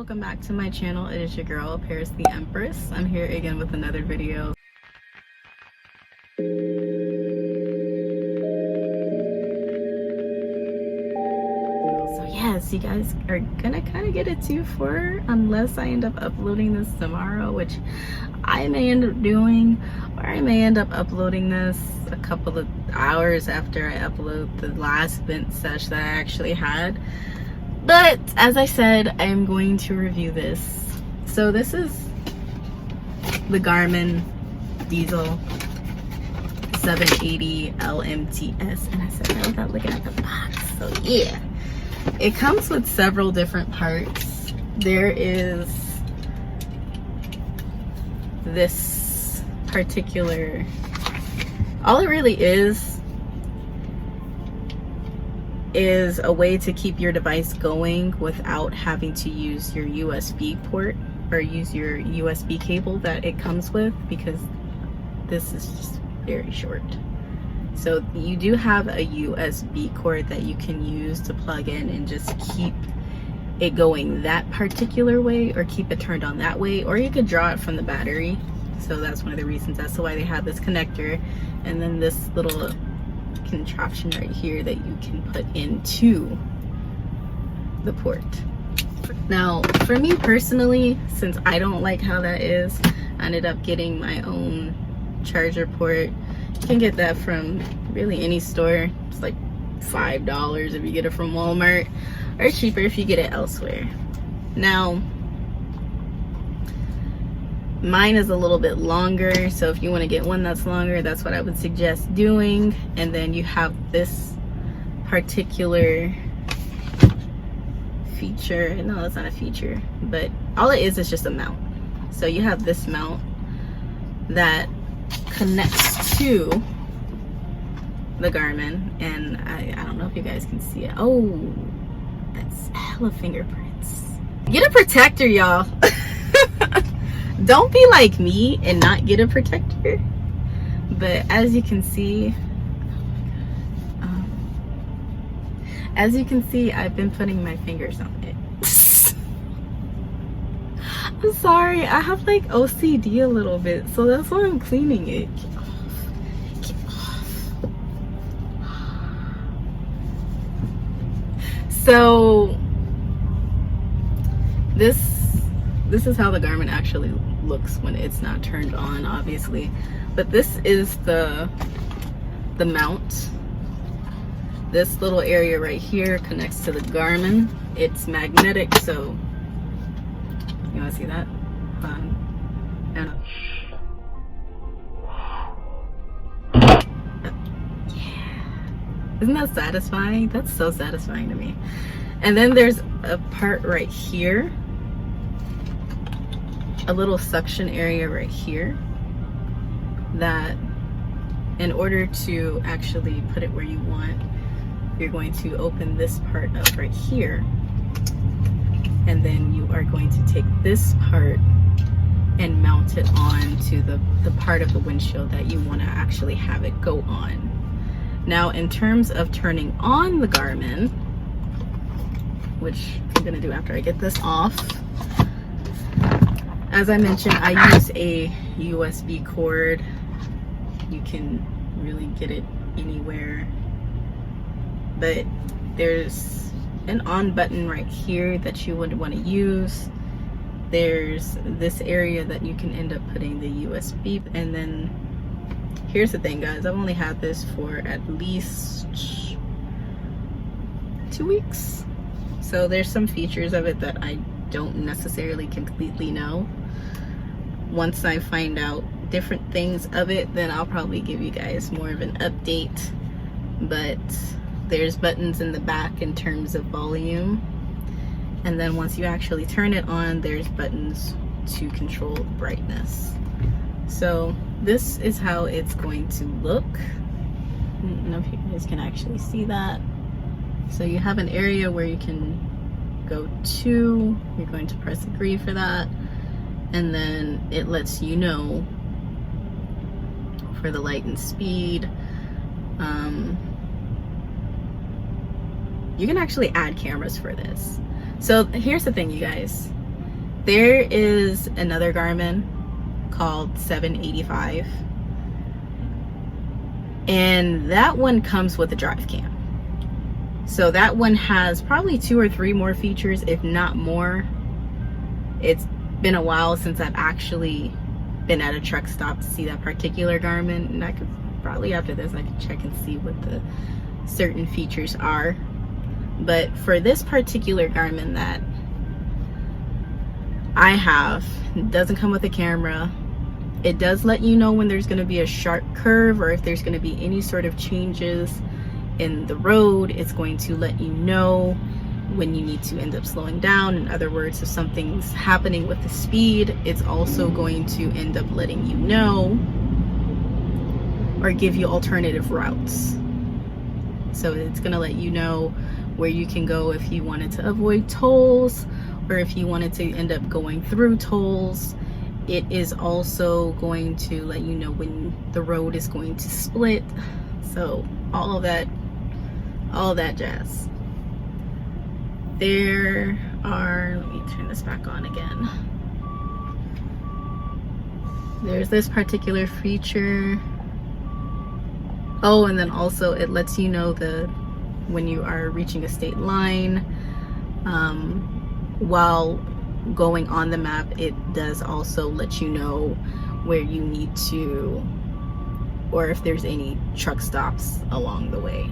welcome back to my channel. It is your girl Paris the Empress. I'm here again with another video. So yes, you guys are gonna kind of get a 2-for unless I end up uploading this tomorrow, which I may end up doing, or I may end up uploading this a couple of hours after I upload the last vent sesh that I actually had. But as I said, I'm going to review this. So this is the Garmin Diesel 780 LMTS, and I said that without looking at the box. So yeah, it comes with several different parts. There is this particular, all it really is a way to keep your device going without having to use your USB port or use your USB cable that it comes with, because this is just very short. So you do have a USB cord that you can use to plug in and just keep it going that particular way, or keep it turned on that way, or you could draw it from the battery. So that's one of the reasons as to why they have this connector, and then this little contraption right here that you can put into the port. Now for me personally, since I don't like how that is, I ended up getting my own charger port. You can get that from really any store. It's like $5 if you get it from Walmart, or cheaper if you get it elsewhere. Now mine is a little bit longer, so if you want to get one that's longer, that's what I would suggest doing. And then you have this particular feature. No, that's not a feature, but all it is just a mount. So you have this mount that connects to the Garmin, and I don't know if you guys can see it. Oh, that's hella fingerprints. Get a protector, y'all. Don't be like me and not get a protector. But as you can see, I've been putting my fingers on it. I'm sorry, I have like OCD a little bit, so that's why I'm cleaning it. Get off. Get off. So this is how the Garmin actually looks when it's not turned on, obviously. But this is the mount. This little area right here connects to the Garmin. It's magnetic, so you want to see that? Yeah. Isn't that satisfying? That's so satisfying to me. And then there's a part right here, a little suction area right here, that in order to actually put it where you want, you're going to open this part up right here, and then you are going to take this part and mount it on to the part of the windshield that you want to actually have it go on. Now in terms of turning on the Garmin, which I'm gonna do after I get this off, as I mentioned, I use a USB cord. You can really get it anywhere, but there's an on button right here that you would want to use. There's this area that you can end up putting the USB, and then here's the thing, guys, I've only had this for at least 2 weeks, so there's some features of it that I don't necessarily completely know. Once I find out different things of it, then I'll probably give you guys more of an update. But there's buttons in the back in terms of volume, and then once you actually turn it on, there's buttons to control the brightness. So this is how it's going to look. I don't know if you guys can actually see that. So you have an area where you can go to, you're going to press agree for that, and then it lets you know for the light and speed. You can actually add cameras for this. So here's the thing, you guys, There is another Garmin called 785, and that one comes with a drive cam. So that one has probably 2 or 3 more features, if not more. It's been a while since I've actually been at a truck stop to see that particular Garmin, and I could probably, after this, I could check and see what the certain features are. But for this particular Garmin that I have, it doesn't come with a camera. It does let you know when there's going to be a sharp curve, or if there's going to be any sort of changes in the road. It's going to let you know when you need to end up slowing down. In other words, if something's happening with the speed, it's also going to end up letting you know or give you alternative routes. So it's going to let you know where you can go if you wanted to avoid tolls, or if you wanted to end up going through tolls. It is also going to let you know when the road is going to split. So all of that jazz. There are, let me turn this back on again. There's this particular feature. Oh, and then also it lets you know when you are reaching a state line. While going on the map, it does also let you know where you need to, or if there's any truck stops along the way.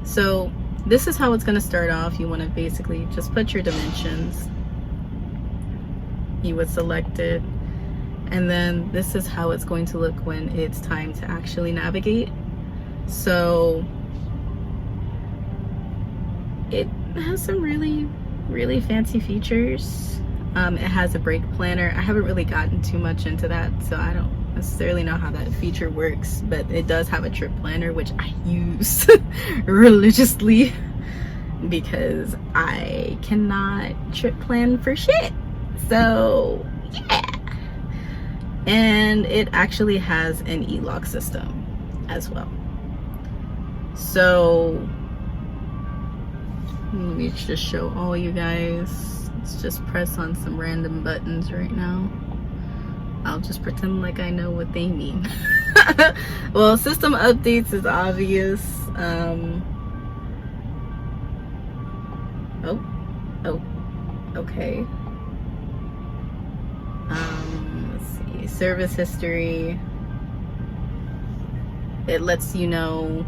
So this is how it's going to start off. You want to basically just put your dimensions. You would select it, and then this is how it's going to look when it's time to actually navigate. So it has some really fancy features. It has a brake planner. I haven't really gotten too much into that, so I don't necessarily know how that feature works, but it does have a trip planner, which I use religiously because I cannot trip plan for shit. So yeah. And it actually has an e-lock system as well. So let me just show all you guys. Let's just press on some random buttons right now. I'll just pretend like I know what they mean. Well, system updates is obvious. Okay. Let's see. Service history. It lets you know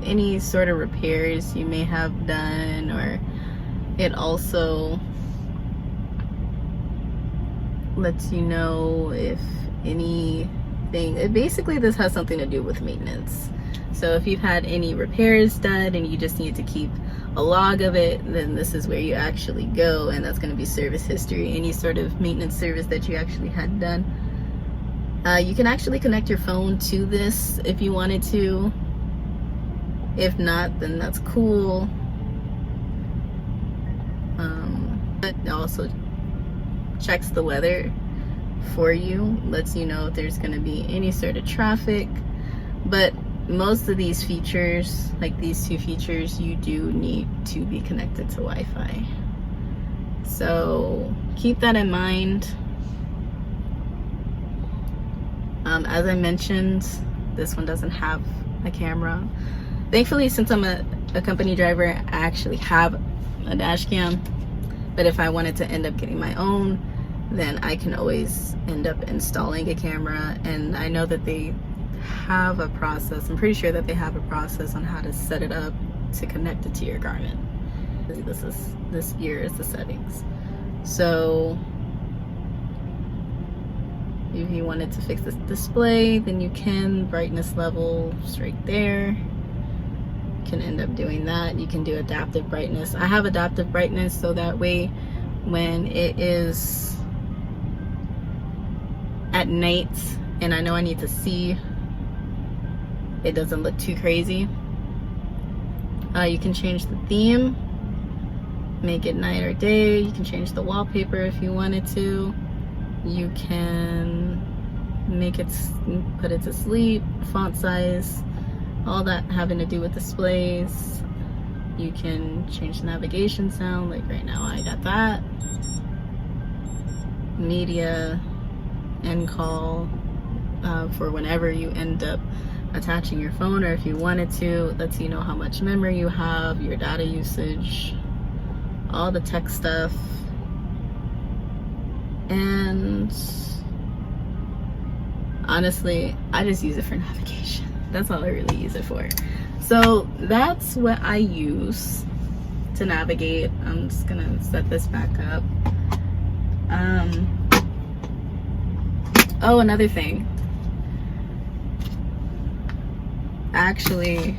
any sort of repairs you may have done, or it also lets you know if anything, basically this has something to do with maintenance. So if you've had any repairs done and you just need to keep a log of it, then this is where you actually go, and that's going to be service history, any sort of maintenance service that you actually had done. You can actually connect your phone to this if you wanted to. If not, then that's cool. It also checks the weather for you, lets you know if there's going to be any sort of traffic. But most of these features, like these 2 features, you do need to be connected to Wi-Fi. So keep that in mind. As I mentioned, this one doesn't have a camera. Thankfully, since I'm a company driver, I actually have a dash cam. But if I wanted to end up getting my own, then I can always end up installing a camera. And I know that they have a process. I'm pretty sure that they have a process on how to set it up to connect it to your Garmin. This here is the settings. So if you wanted to fix this display, then you can. Brightness level straight there. You can end up doing that. You can do adaptive brightness. I have adaptive brightness, so that way when it is at night and I know I need to see, it doesn't look too crazy. You can change the theme, make it night or day. You can change the wallpaper if you wanted to. You can make it, put it to sleep, font size, all that having to do with displays. You can change the navigation sound, like right now I got that. media end call for whenever you end up attaching your phone, or if you wanted to, lets you know how much memory you have, your data usage, all the tech stuff. And honestly, I just use it for navigation. That's all I really use it for. So that's what I use to navigate. I'm just gonna set this back up. Oh, another thing. Actually,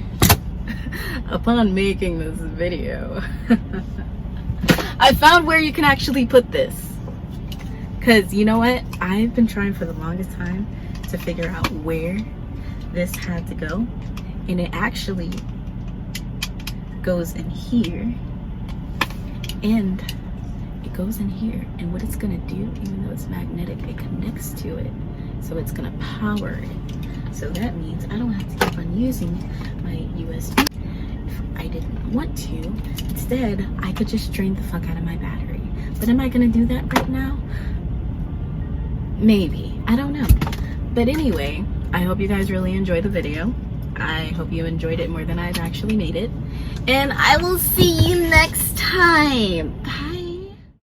upon making this video, I found where you can actually put this. Because you know what? I've been trying for the longest time to figure out where this had to go. And it actually goes in here. And it goes in here. And what it's going to do, even though it's magnetic, it connects to it. So it's going to power it. So that means I don't have to keep on using my USB if I didn't want to. Instead, I could just drain the fuck out of my battery. But am I going to do that right now? Maybe. I don't know. But anyway, I hope you guys really enjoyed the video. I hope you enjoyed it more than I've actually made it. And I will see you next time. Bye.